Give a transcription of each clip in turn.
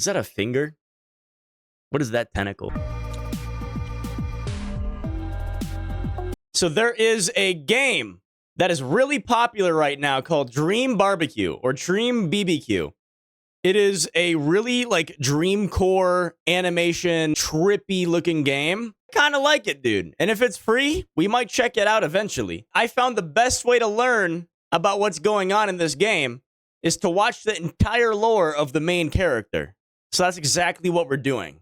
Is that a finger? What is that tentacle? So there is a game that is really popular right now called Dream Barbecue or Dream BBQ. It is a really like Dreamcore animation, trippy looking game. Kind of like it, dude. And if it's free, we might check it out eventually. I found the best way to learn about what's going on in this game is to watch the entire lore of the main character. So that's exactly what we're doing.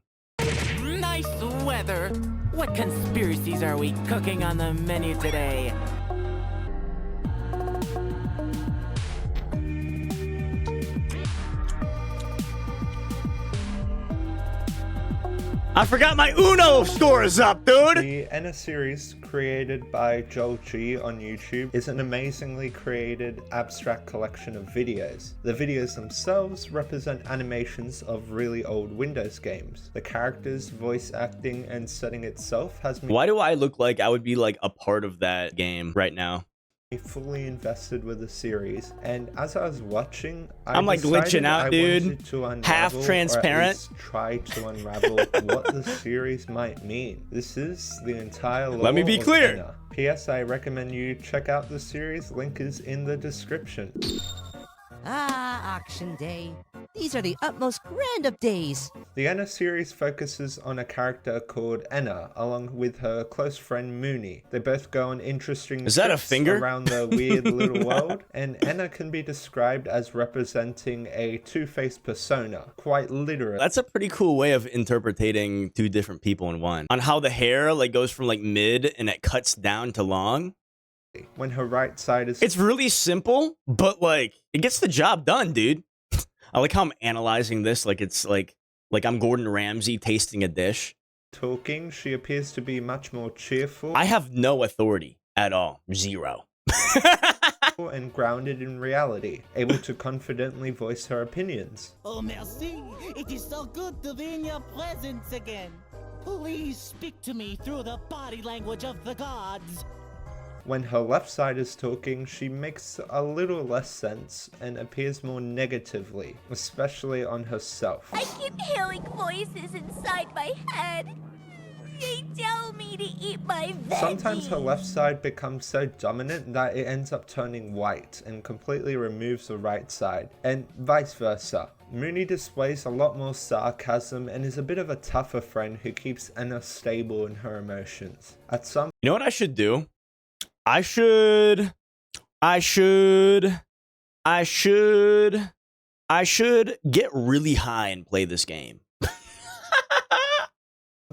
Nice weather. What conspiracies are we cooking on the menu today? I forgot my Uno score is up, dude! The Enna series, created by Joel G on YouTube, is an amazingly created abstract collection of videos. The videos themselves represent animations of really old Windows games. The characters, voice acting, and setting itself has me Why do I look like I would be like a part of that game right now? fully invested with the series, and as I was watching, I'm like glitching out, dude. Half transparent. Or at least try to unravel what the series might mean. This is the entire lore. Let me be clear. Enna. P.S. I recommend you check out the series. Link is in the description. Ah, auction day. These are the utmost grand of days. The Enna series focuses on a character called Enna, along with her close friend Mooney. They both go on interesting Is that a trips finger? around the weird little world, and Enna can be described as representing a two-faced persona, quite literally. That's a pretty cool way of interpreting two different people in one. On how the hair like goes from like mid and it cuts down to long. When her right side is It's really simple, but like it gets the job done, dude. I like how I'm analyzing this like it's like I'm Gordon Ramsay tasting a dish. talking, she appears to be much more cheerful I have no authority at all. Zero. and grounded in reality, able to confidently voice her opinions. Oh, merci. It is so good to be in your presence again. Please speak to me through the body language of the gods. When her left side is talking, she makes a little less sense and appears more negatively, especially on herself. I keep hearing voices inside my head. They tell me to eat my veggies. Sometimes her left side becomes so dominant that it ends up turning white and completely removes the right side, and vice versa. Mooney displays a lot more sarcasm and is a bit of a tougher friend who keeps Enna stable in her emotions. At some You know what I should do? I should get really high and play this game.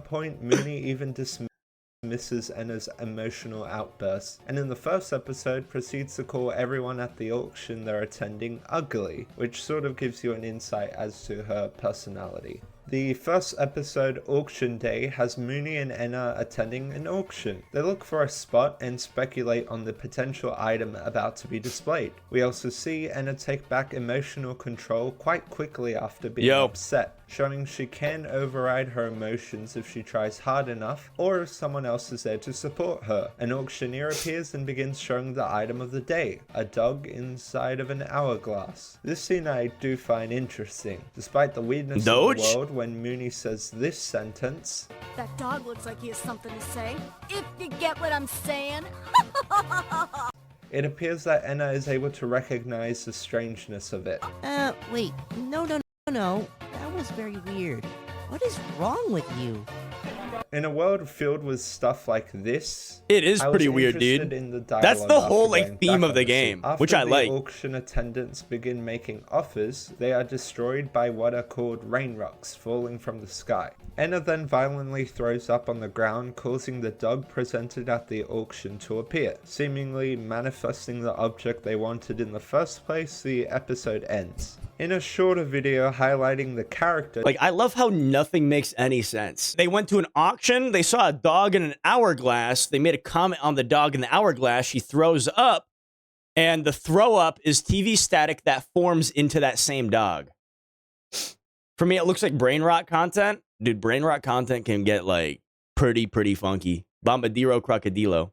point, Mooney even dismisses Enna's emotional outbursts, and in the first episode proceeds to call everyone at the auction they're attending ugly, which sort of gives you an insight as to her personality. The first episode, Auction Day, has Mooney and Enna attending an auction. They look for a spot and speculate on the potential item about to be displayed. We also see Enna take back emotional control quite quickly after being upset, showing she can override her emotions if she tries hard enough or if someone else is there to support her. An auctioneer appears and begins showing the item of the day, a dog inside of an hourglass. This scene I do find interesting, despite the weirdness of the world. When Mooney says this sentence, That dog looks like he has something to say. If you get what I'm saying. it appears that Enna is able to recognize the strangeness of it. Wait. No. That was very weird. What is wrong with you? In a world filled with stuff like this, it is pretty weird, dude. That's the whole like theme of the game, which I like. After the auction attendants begin making offers, they are destroyed by what are called rain rocks falling from the sky. Enna then violently throws up on the ground, causing the dog presented at the auction to appear. Seemingly manifesting the object they wanted in the first place, the episode ends. In a shorter video highlighting the character, like, I love how nothing makes any sense. They went to an auction, they saw a dog in an hourglass, they made a comment on the dog in the hourglass, she throws up, and the throw up is TV static that forms into that same dog. For me, it looks like brain rot content. Dude, brain rot content can get like pretty funky. Bombadillo crocodilo.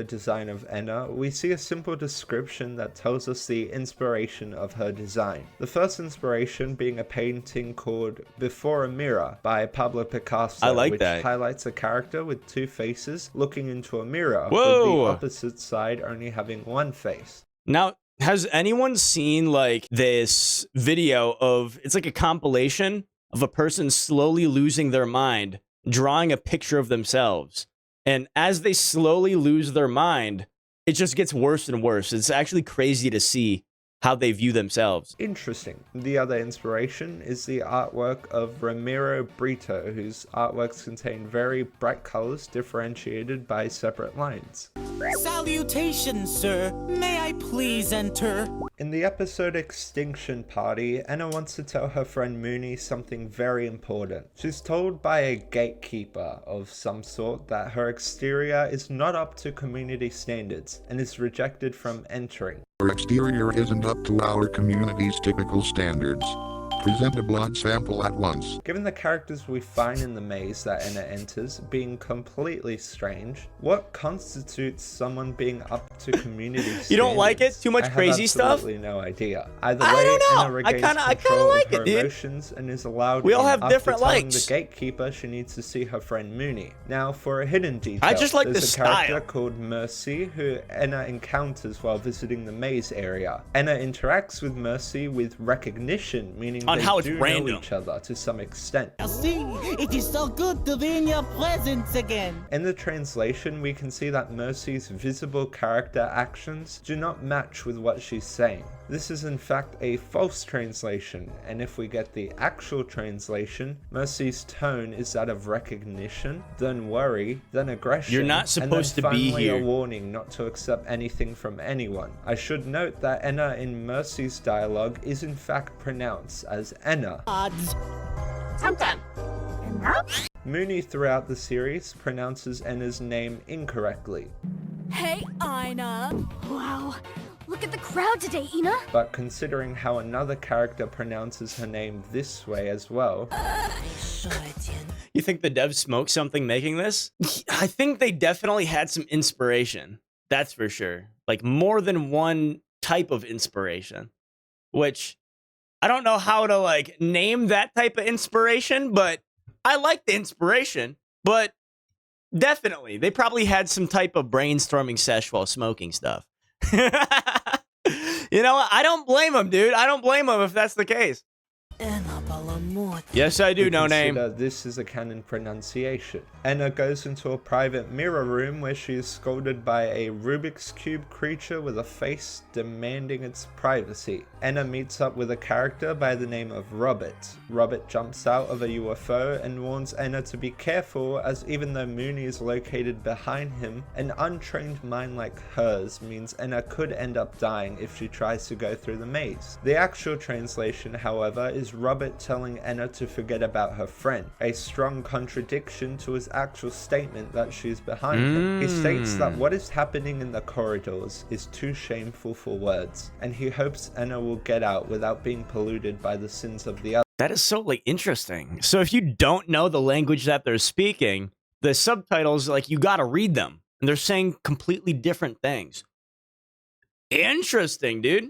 design of Enna, we see a simple description that tells us the inspiration of her design. The first inspiration being a painting called Before a Mirror by Pablo Picasso, which highlights a character with two faces looking into a mirror, with the opposite side only having one face. Now, has anyone seen like this video of, it's like a compilation of a person slowly losing their mind, drawing a picture of themselves? And as they slowly lose their mind, it just gets worse and worse. It's actually crazy to see how they view themselves. Interesting. The other inspiration is the artwork of Ramiro Brito, whose artworks contain very bright colors differentiated by separate lines. Salutations, sir. May I please enter? In the episode Extinction Party, Enna wants to tell her friend Mooney something very important. She's told by a gatekeeper of some sort that her exterior is not up to community standards and is rejected from entering. Her exterior isn't up to our community's typical standards. Present a blood sample at once. Given the characters we find in the maze that Enna enters being completely strange, what constitutes someone being up to community standards? You don't like it? Too much crazy stuff? I have absolutely no idea. Either way, I don't know. Enna regains control of her emotions and is allowed we all have after different telling likes. the gatekeeper she needs to see her friend Mooney. Now, for a hidden detail, I just like there's the a character style. called Mercy who Enna encounters while visiting the maze area. Enna interacts with Mercy with recognition, meaning on they how it's do random. know each other to some extent. See, it is so good to be in your presence again. In the translation, we can see that Mercy's visible character actions do not match with what she's saying. This is in fact a false translation, and if we get the actual translation, Mercy's tone is that of recognition, then worry, then aggression. You're not supposed to be here. A warning not to accept anything from anyone. I should note that Enna in Mercy's dialogue is in fact pronounced as Enna. Odds. Mooney throughout the series pronounces Enna's name incorrectly. Hey, Ina. Wow. Look at the crowd today, Ina. But considering how another character pronounces her name this way as well. You think the devs smoked something making this? I think they definitely had some inspiration. That's for sure. Like more than one type of inspiration. Which I don't know how to like name that type of inspiration, but I like the inspiration. But definitely, they probably had some type of brainstorming sesh while smoking stuff. You know, I don't blame him, dude. I don't blame him if that's the case. Yes, I do, no name. This is a canon pronunciation. Enna goes into a private mirror room where she is scolded by a Rubik's Cube creature with a face demanding its privacy. Enna meets up with a character by the name of Robert. Robert jumps out of a UFO and warns Enna to be careful, as even though Mooney is located behind him, an untrained mind like hers means Enna could end up dying if she tries to go through the maze. The actual translation, however, is Robert telling Enna to forget about her friend, a strong contradiction to his actual statement that she's behind him. He states that what is happening in the corridors is too shameful for words, and he hopes Enna will get out without being polluted by the sins of the other. That is so like interesting. So if you don't know the language that they're speaking, the subtitles, like you gotta read them, and they're saying completely different things. Interesting, dude.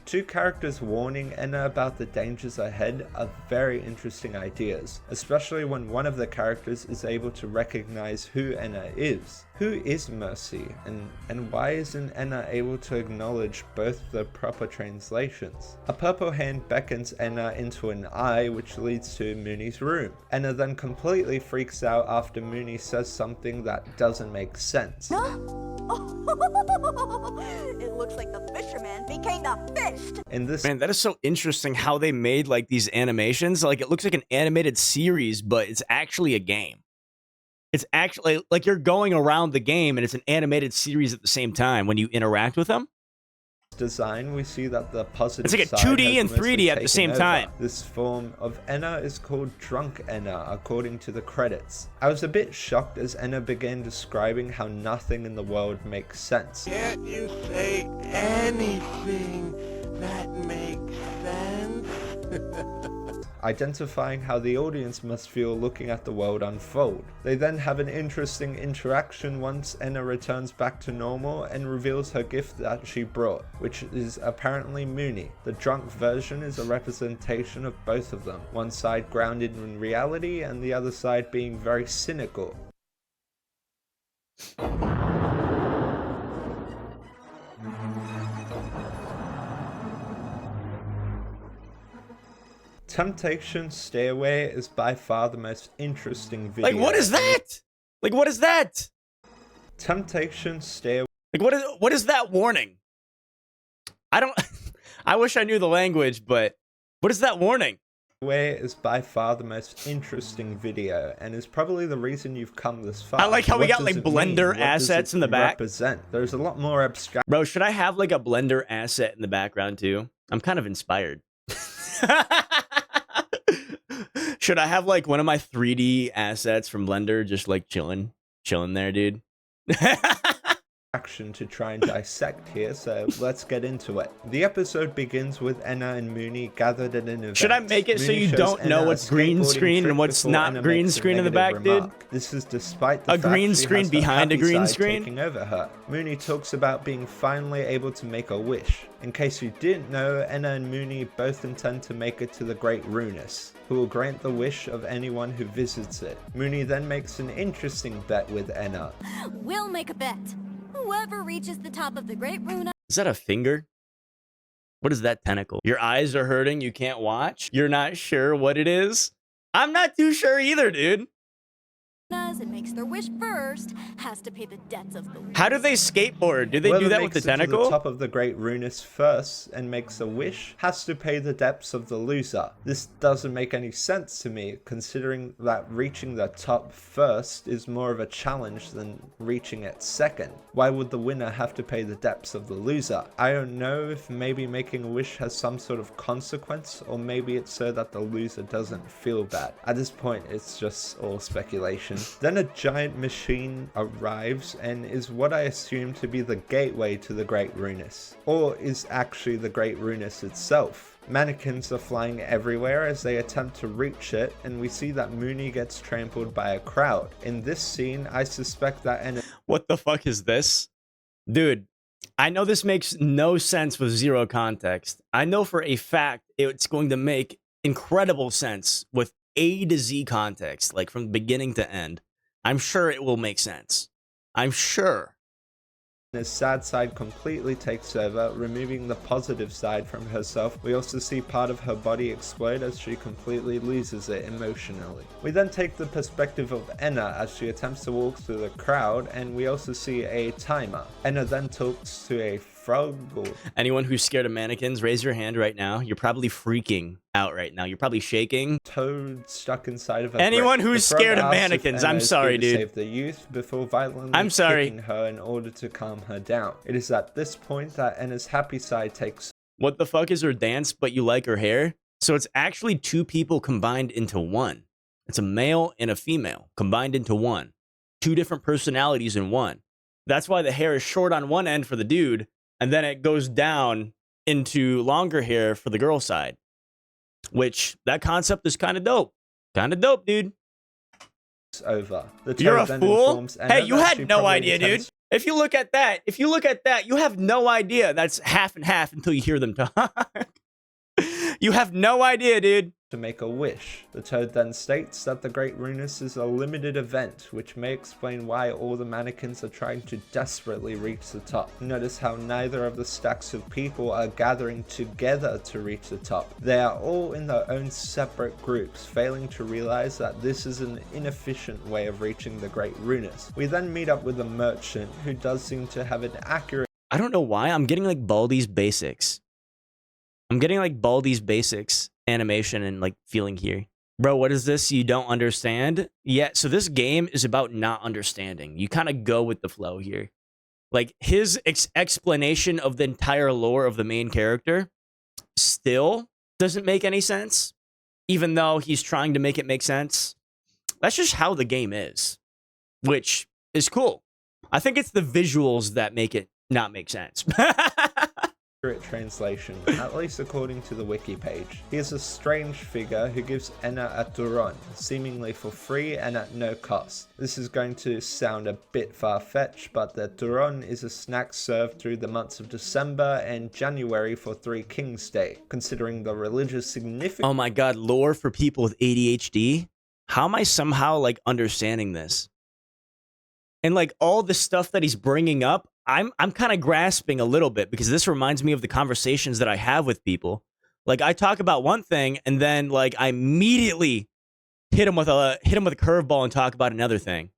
Two characters warning Enna about the dangers ahead are very interesting ideas, especially when one of the characters is able to recognize who Enna is. Who is Mercy, and why isn't Enna able to acknowledge both the proper translations? A purple hand beckons Enna into an eye, which leads to Mooney's room. Enna then completely freaks out after Mooney says something that doesn't make sense. It looks like the fisherman became the fish. In this Man, that is so interesting how they made like these animations. Like it looks like an animated series, but it's actually a game. It's actually like you're going around the game and it's an animated series at the same time when you interact with them. design, we see that the positive it's like a side 2D has and 3D mostly at the same taken time. over. This form of Enna is called Drunk Enna, according to the credits. I was a bit shocked as Enna began describing how nothing in the world makes sense. Can't you say anything that makes sense? identifying how the audience must feel looking at the world unfold. They then have an interesting interaction once Enna returns back to normal and reveals her gift that she brought, which is apparently Mooney. The drunk version is a representation of both of them, one side grounded in reality and the other side being very cynical. Temptation Stairway is by far the most interesting video. Like, what is that? Like, what is that? Temptation Stairway. Like, what is that warning? I don't... I wish I knew the language, but what is that warning? Is by far the most interesting video and is probably the reason you've come this far. I like how we got like Blender assets in the back. There's a lot more abstract. Bro, should I have like a Blender asset in the background too? I'm kind of inspired. Should I have like one of my 3D assets from Blender just like chilling there, dude? Action to try and dissect here, so let's get into it. The episode begins with Enna and Mooney gathered at an event. Should I make it so you don't know what's green screen and what's not green screen in the back, dude? This is despite the a green screen behind a green screen taking over her. Mooney talks about being finally able to make a wish. In case you didn't know, Enna and Mooney both intend to make it to the Great Ruinous, who will grant the wish of anyone who visits it. Mooney then makes an interesting bet with Enna. We'll make a bet. Whoever reaches the top of the Great Runa... Is that a finger? What is that tentacle? Your eyes are hurting, you can't watch? You're not sure what it is? I'm not too sure either, dude. And makes their wish first, has to pay the debts of the... How do they skateboard? Do they do that with the tentacle? To the top of the Great Ruinous first and makes a wish, has to pay the debts of the loser. This doesn't make any sense to me, considering that reaching the top first is more of a challenge than reaching it second. Why would the winner have to pay the debts of the loser? I don't know if maybe making a wish has some sort of consequence, or maybe it's so that the loser doesn't feel bad. At this point, it's just all speculation. Then a giant machine arrives and is what I assume to be the gateway to the Great Ruinous, or is actually the Great Ruinous itself. Mannequins are flying everywhere as they attempt to reach it, and we see that Mooney gets trampled by a crowd. In this scene, I suspect that What the fuck is this? Dude, I know this makes no sense with zero context. I know for a fact it's going to make incredible sense with A to Z context, like from beginning to end. I'm sure it will make sense. I'm sure. His sad side completely takes over, removing the positive side from herself. We also see part of her body explode as she completely loses it emotionally. We then take the perspective of Enna as she attempts to walk through the crowd, and we also see a timer. Enna then talks to a frog. Anyone who's scared of mannequins, raise your hand right now. You're probably freaking out right now. You're probably shaking. Toad stuck inside of her. Anyone who's scared of mannequins, I'm sorry, dude. Save the youth before violently kicking her in order to calm her down. It is at this point that Enna's happy side takes. What the fuck is her dance, but you like her hair? So it's actually two people combined into one. It's a male and a female combined into one. Two different personalities in one. That's why the hair is short on one end for the dude, and then it goes down into longer hair for the girl side. Which, that concept is kind of dope. Kind of dope, dude. Over. You're a fool? Hey, you had no idea, dude. If you look at that, you have no idea. That's half and half until you hear them talk. You have no idea, dude. To make a wish. The Toad then states that the Great Ruinous is a limited event, which may explain why all the mannequins are trying to desperately reach the top. Notice how neither of the stacks of people are gathering together to reach the top. They are all in their own separate groups, failing to realize that this is an inefficient way of reaching the Great Ruinous. We then meet up with a merchant who does seem to have an accurate... I don't know why, I'm getting like Baldi's Basics. I'm getting like Baldi's Basics animation and like feeling here. Bro, what is this? You don't understand? Yeah, so this game is about not understanding. You kind of go with the flow here. Like his explanation of the entire lore of the main character still doesn't make any sense, even though he's trying to make it make sense. That's just how the game is, which is cool. I think it's the visuals that make it not make sense. translation, at least according to the wiki page. He is a strange figure who gives Enna a turon, seemingly for free and at no cost. This is going to sound a bit far-fetched, but the turon is a snack served through the months of December and January for Three Kings Day. Considering the religious significance— Oh my god, lore for people with ADHD? How am I somehow, like, understanding this? And, like, all the stuff that he's bringing up, I'm kind of grasping a little bit, because this reminds me of the conversations that I have with people. Like, I talk about one thing, and then, like, I immediately hit him with a curveball and talk about another thing.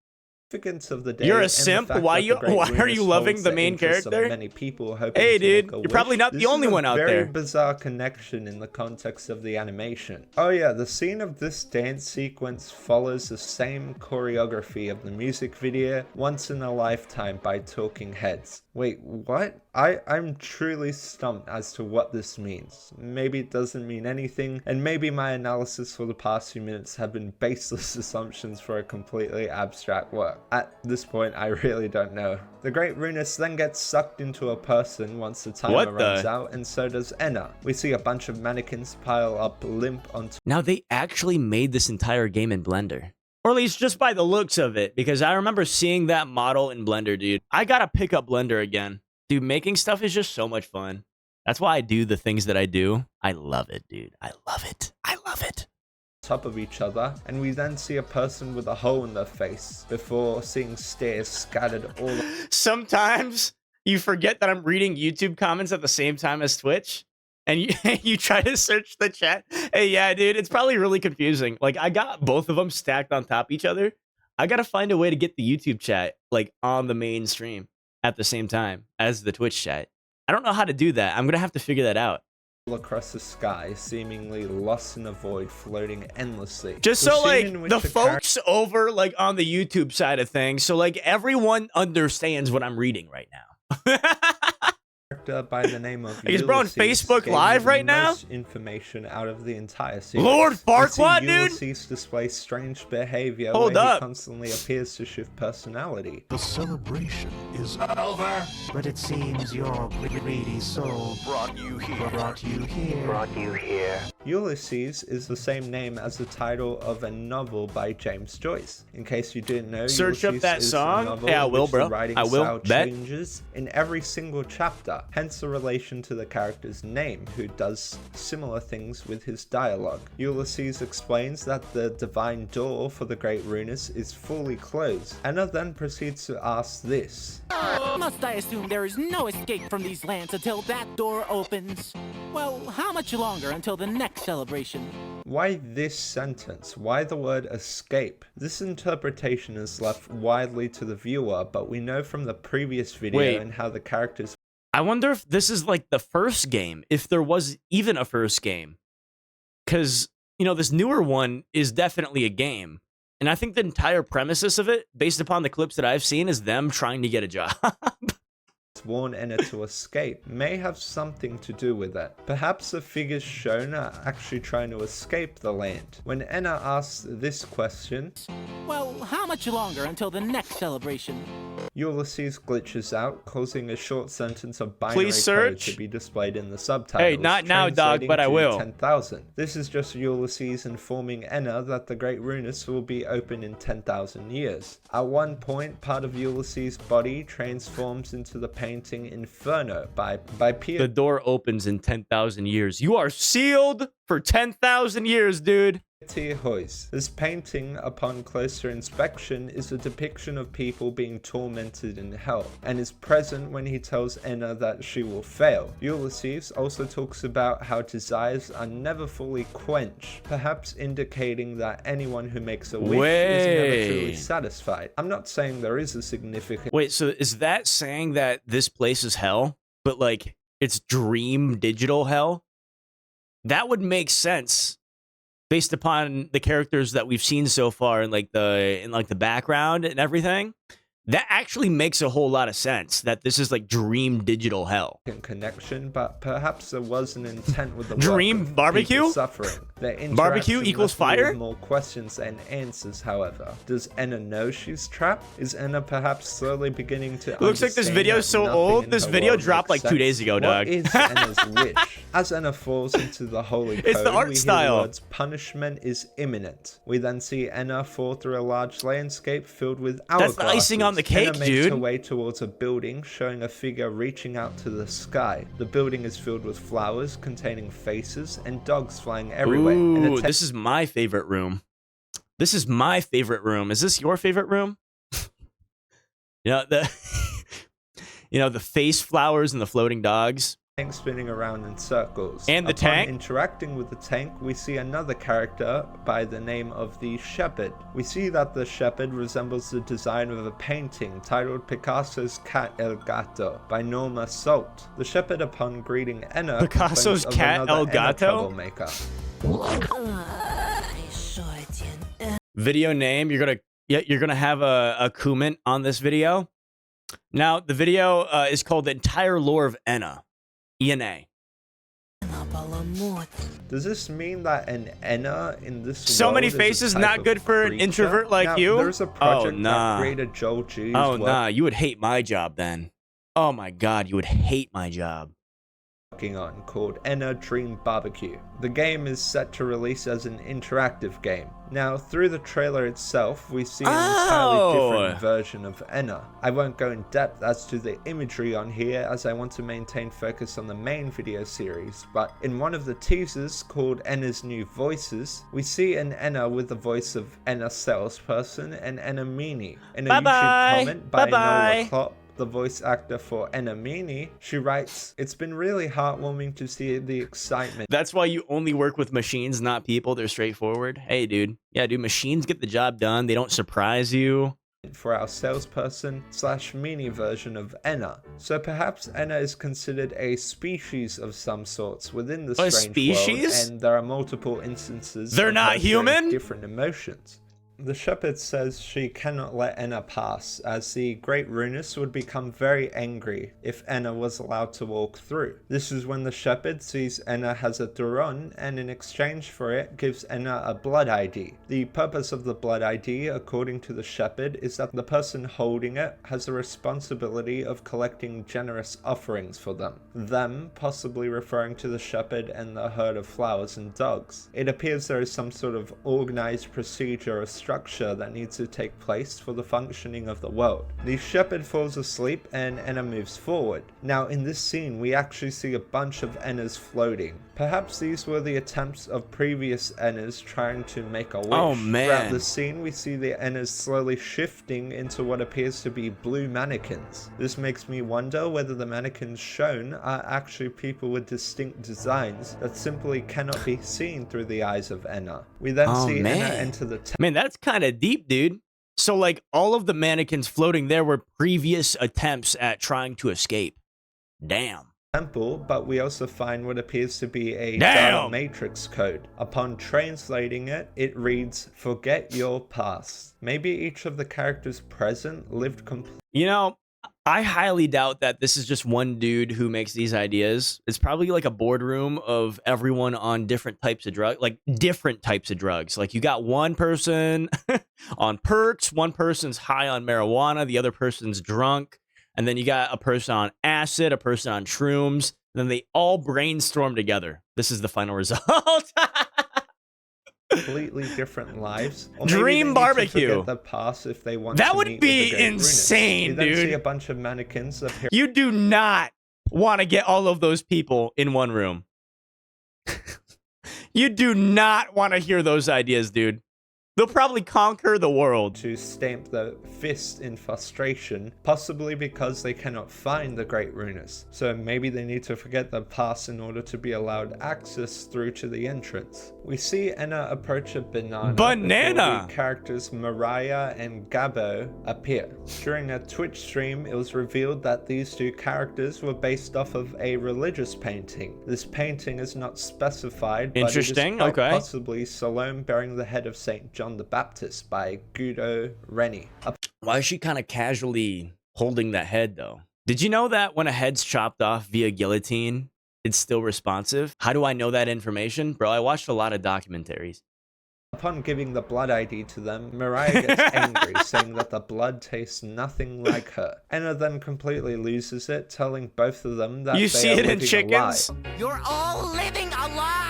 Of the day. You're a simp. Why are you loving the main character? Many people hey, dude, you're probably not the only one out there. Very bizarre connection in the context of the animation. Oh yeah, the scene of this dance sequence follows the same choreography of the music video Once in a Lifetime by Talking Heads. Wait, what? I'm truly stumped as to what this means. Maybe it doesn't mean anything, and maybe my analysis for the past few minutes have been baseless assumptions for a completely abstract work. At this point, I really don't know. The Great Runus then gets sucked into a person once the timer runs out, and so does Enna. We see a bunch of mannequins pile up limp onto— Now, they actually made this entire game in Blender. Or at least just by the looks of it, because I remember seeing that model in Blender, dude. I gotta pick up Blender again. Dude, making stuff is just so much fun. That's why I do the things that I do. I love it, dude. I love it. I love it. Top of each other, and we then see a person with a hole in their face before seeing stairs scattered all— Sometimes you forget that I'm reading YouTube comments at the same time as Twitch, and you try to search the chat. Hey, yeah, dude, it's probably really confusing. Like, I got both of them stacked on top of each other. I gotta find a way to get the YouTube chat, like, on the main stream at the same time as the Twitch chat. I don't know how to do that. I'm gonna have to figure that out. Across the sky, seemingly lost in a void, floating endlessly. Just so, like, the folks over, like, on the YouTube side of things, so, like, everyone understands what I'm reading right now. By the name of He's bro on Facebook Live right now. Information out of the entire series. Lord Farquaad, dude. Ulysses displays strange behavior. Hold where up. He constantly appears to shift personality. The celebration is over. But it seems your greedy soul brought you here. Ulysses is the same name as the title of a novel by James Joyce. In case you didn't know, search Ulysses up that is song. a novel Yeah, I will, which bro. the writing I will. style Bet. changes in every single chapter. Hence the relation to the character's name, who does similar things with his dialogue. Ulysses explains that the divine door for the Great Runus is fully closed. Anna then proceeds to ask this. Must I assume there is no escape from these lands until that door opens? Well, how much longer until the next celebration? Why this sentence? Why the word escape? This interpretation is left widely to the viewer, but we know from the previous video and how the characters— I wonder if this is like the first game, if there was even a first game. Because, you know, this newer one is definitely a game. And I think the entire premises of it, based upon the clips that I've seen, is them trying to get a job. warn Enna to escape may have something to do with it. Perhaps the figures shown are actually trying to escape the land. When Enna asks this question, well, how much longer until the next celebration? Ulysses glitches out, causing a short sentence of binary code to be displayed in the subtitles. Hey, not now, dog, but I will. 10,000. This is just Ulysses informing Enna that the Great Runus will be open in 10,000 years. At one point, part of Ulysses' body transforms into the painting Inferno by The door opens in 10,000 years. You are sealed for 10,000 years, dude. This painting, upon closer inspection, is a depiction of people being tormented in hell, and is present when he tells Enna that she will fail. Ulysses also talks about how desires are never fully quenched, perhaps indicating that anyone who makes a wish is never truly satisfied. I'm not saying there is a significant— Wait, so is that saying that this place is hell, but like it's dream digital hell? That would make sense. Based upon the characters that we've seen so far in the background and everything, that actually makes a whole lot of sense. That this is like dream digital hell. Connection, but perhaps there was an intent with the dream barbecue suffering. Their Barbecue interaction equals left me with fire? more questions than answers, however. Does Enna know she's trapped? Is Enna perhaps slowly beginning to It looks like this understand video that is so nothing old. in This her video world dropped makes like 2 days sense? ago, What dog. is Enna's wish? As Enna falls into the holy code, It's the art we style. hear the words, "Punishment is imminent." We then see Enna fall through a large landscape filled with hourglasses. That's the icing on the cake, Enna makes dude. her way towards a building, showing a figure reaching out to the sky. The building is filled with flowers containing faces and dogs flying everywhere. Ooh, this is my favorite room. This is my favorite room. Is this your favorite room? You know, the face flowers and the floating dogs. Tank spinning around in circles. And the Upon tank? interacting with the tank, we see another character by the name of the Shepherd. We see that the Shepherd resembles the design of a painting titled Picasso's Cat El Gato by Norma Salt. The Shepherd, upon greeting Enna, Picasso's complains of Cat another El Enna Gato? troublemaker. Video name. You're gonna have a comment on this video. Now the video is called "The Entire Lore of Enna." ENA. Does this mean that an Enna in this So world many is a faces, type not of good for an creature? introvert like Now, you? There's a project nah. that created Joel G's Oh work nah, you would hate my job then. Oh my god, you would hate my job. working on called Enna Dream BBQ. The game is set to release as an interactive game. Now, through the trailer itself, we see an entirely different version of Enna. I won't go in depth as to the imagery on here as I want to maintain focus on the main video series, but in one of the teasers called Enna's New Voices, we see an Enna with the voice of Enna Salesperson and Enna Meanie. In a YouTube comment by Noah Klopp, the voice actor for Enna Meanie, she writes, "It's been really heartwarming to see the excitement." That's why you only work with machines, not people. They're straightforward. Hey, dude. Yeah, dude, machines get the job done. They don't surprise you. For our salesperson / Meanie version of Enna. So perhaps Enna is considered a species of some sorts within the strange world, and there are multiple instances They're of not her showing human? different emotions. The Shepherd says she cannot let Enna pass, as the Great Runus would become very angry if Enna was allowed to walk through. This is when the Shepherd sees Enna has a Duron, and in exchange for it, gives Enna a blood ID. The purpose of the blood ID, according to the Shepherd, is that the person holding it has a responsibility of collecting generous offerings for them. Them possibly referring to the Shepherd and the herd of flowers and dogs. It appears there is some sort of organized procedure or structure that needs to take place for the functioning of the world. The Shepherd falls asleep and Enna moves forward. Now in this scene we actually see a bunch of Ennas floating. Perhaps these were the attempts of previous Ennas trying to make a wish. Oh, man. Throughout the scene we see the Ennas slowly shifting into what appears to be blue mannequins. This makes me wonder whether the mannequins shown are actually people with distinct designs that simply cannot be seen through the eyes of Enna. We then see Enna enter the Man, that's kind of deep, dude. So, like, all of the mannequins floating there were previous attempts at trying to escape. Damn. temple, but we also find what appears to be a data matrix code. Upon translating it, it reads, "Forget your past." Maybe each of the characters present lived completely. You know, I highly doubt that this is just one dude who makes these ideas. It's probably like a boardroom of everyone on different types of drugs, like different types of drugs. Like you got one person on perks, one person's high on marijuana, the other person's drunk. And then you got a person on acid, a person on shrooms. And then they all brainstorm together. This is the final result. Completely different lives. Or maybe Dream they need barbecue. To forget the past if they want That to would meet be with the great insane, Runus. We then dude. see a bunch of mannequins appear. You do not want to get all of those people in one room. You do not want to hear those ideas, dude. They'll probably conquer the world. To stamp the fist in frustration, possibly because they cannot find the Great Runus. So maybe they need to forget the past in order to be allowed access through to the entrance. We see Enna approach a banana. before the characters Mariah and Gabo appear. During a Twitch stream, it was revealed that these two characters were based off of a religious painting. This painting is not specified, but Interesting. it is quite Okay. possibly Salome bearing the head of Saint John the Baptist by Guido Reni. Why is she kind of casually holding that head, though? Did you know that when a head's chopped off via guillotine, it's still responsive. How do I know that information? Bro, I watched a lot of documentaries. Upon giving the blood ID to them, Mariah gets angry, saying that the blood tastes nothing like her. Anna then completely loses it, telling both of them that You they see are it in living chickens? a lie. You're all living a lie!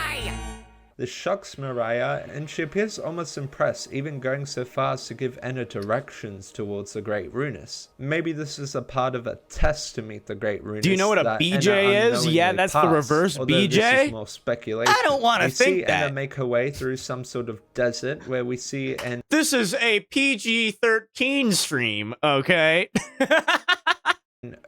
This shocks Mariah, and she appears almost impressed, even going so far as to give Anna directions towards the Great Runus. Maybe this is a part of a test to meet the Great Runus. Do you know what a that BJ Anna is? Yeah, unknowingly that's the passed, reverse although BJ? This is more speculation. I don't want to We think see that. Anna make her way through some sort of desert where we see an This is a PG-13 stream, okay?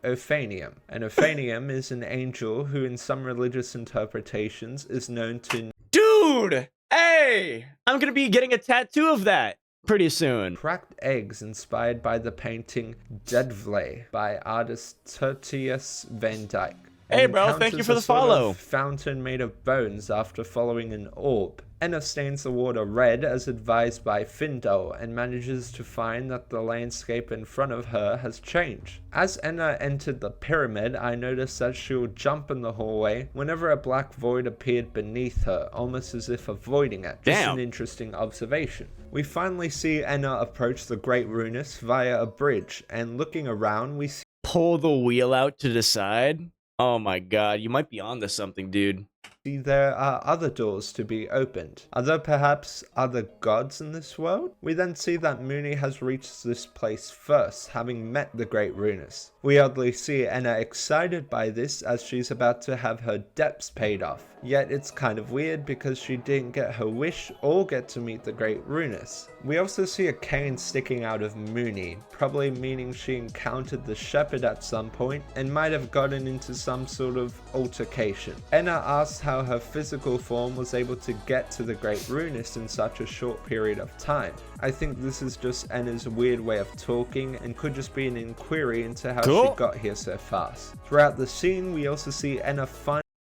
Ophanium. An Ophanium is an angel who in some religious interpretations is known to Dude! Hey! I'm gonna be getting a tattoo of that pretty soon. cracked eggs inspired by the painting Deadvlay by artist Tertius Van Dyck. Hey, And bro, thank you encounters for a the sort of follow. fountain made of bones after following an orb. Enna stains the water red as advised by Findel and manages to find that the landscape in front of her has changed. As Enna entered the pyramid, I noticed that she would jump in the hallway whenever a black void appeared beneath her, almost as if avoiding it. Just Damn. an interesting observation. We finally see Enna approach the Great Runus via a bridge, and looking around, we see Pull the wheel out to decide? Oh my god, you might be onto something, dude. there are other doors to be opened. Are there perhaps other gods in this world? We then see that Mooney has reached this place first, having met the Great Runus. We oddly see Enna excited by this as she's about to have her debts paid off. Yet it's kind of weird because she didn't get her wish or get to meet the Great Runus. We also see a cane sticking out of Mooney, probably meaning she encountered the shepherd at some point and might have gotten into some sort of altercation. Enna asks how her physical form was able to get to the Great Runus in such a short period of time. I think this is just Enna's weird way of talking and could just be an inquiry into how Cool. she got here so fast. Throughout the scene, we also see Enna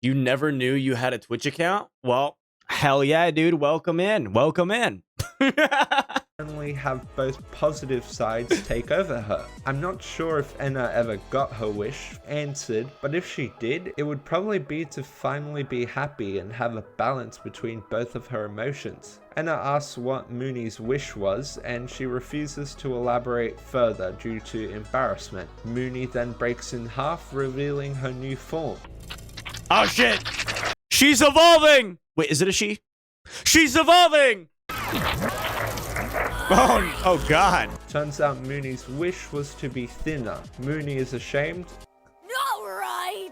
You never knew you had a Twitch account? Well, hell yeah, dude. Welcome in. Welcome in. finally have both positive sides take over her. I'm not sure if Enna ever got her wish answered, but if she did, it would probably be to finally be happy and have a balance between both of her emotions. Enna asks what Mooney's wish was, and she refuses to elaborate further due to embarrassment. Mooney then breaks in half, revealing her new form. Oh shit! She's evolving! Wait, is it a she? She's evolving! Oh god. Turns out Mooney's wish was to be thinner. Mooney is ashamed. All right.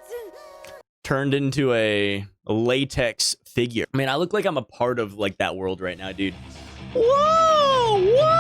Turned into a latex figure. I mean, I look like I'm a part of like that world right now, dude. Whoa! Whoa!